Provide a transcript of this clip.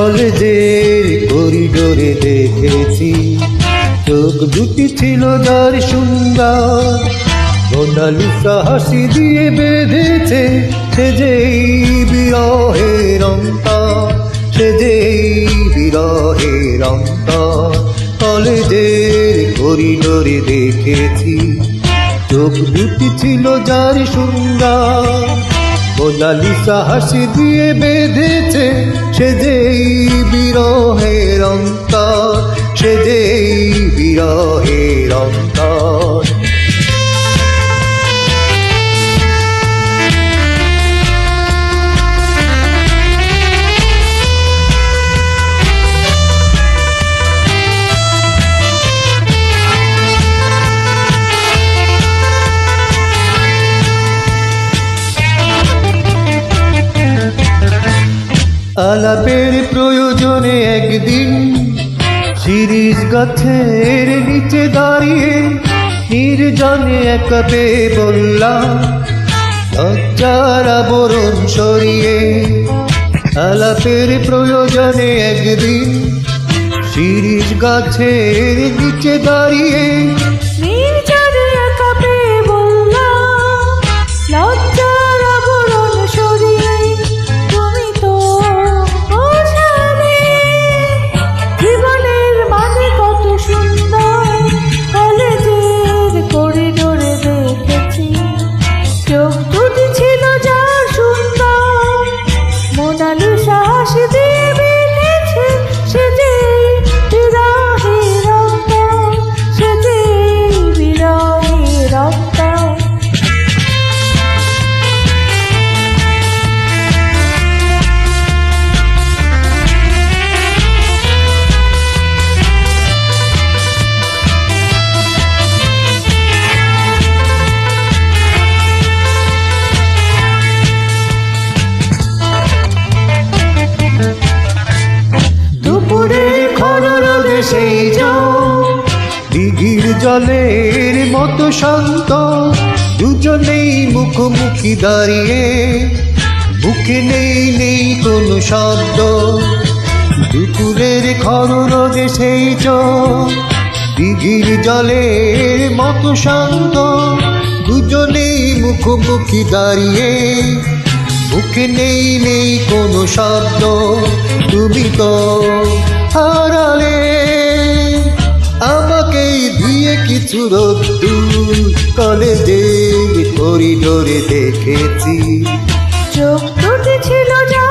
কলেজের করিডোরে দেখেছি চোখ দুটি ছিল যার সুন্দর, মোনালিসা হাসি দিয়ে বেঁধেছে সে যেই বিরহের অন্তর, সে যেই বিরহের অন্তর। কলেজের করিডোরে দেখেছি চোখ দুটি ছিল যার সুন্দর, মোনালিসা হাসি দিয়ে বেঁধেছে সে যেই বিরহের অন্তর, সে যেই বিরহের অন্তর। আলাপের প্রয়োজনে একদিন শিরীষ গাছের নিচে দাঁড়িয়ে নির্জনে একা পেয়ে বললাম লজ্জার আবরণ সরিয়ে। আলাপের প্রয়োজনে একদিন শিরীষ গাছের নিচে দাঁড়িয়ে নির্জনে একা পেয়ে বললাম লজ্জার আবরণ সরিয়ে। তুমি তো বোঝালে জীবনের মানে কত সুন্দর, কলেজের করিডোরে দেখেছি চোখ দুটি ছিল যার সুন্দর, মোনালিসা হাসি দিয়ে বেঁধেছে সে যেই বিরহের অন্তর, সে যেই বিরহের অন্তর। সেই দিঘির জলের মতো শান্ত, দুজনেই মুখোমুখি দাঁড়িয়ে, মুখে নেই কোনো শব্দ। দুপুরের খররোদে সেই দিঘির জলের মতো শান্ত, দুজনেই মুখোমুখি দাঁড়িয়ে, মুখে নেই কোনো শব্দ। তুমি তো হারালে আমাকে দিয়ে কিছু রোদ্দুর, কলেজের করিডোরে দেখেছি চোখ দুটি ছিল যা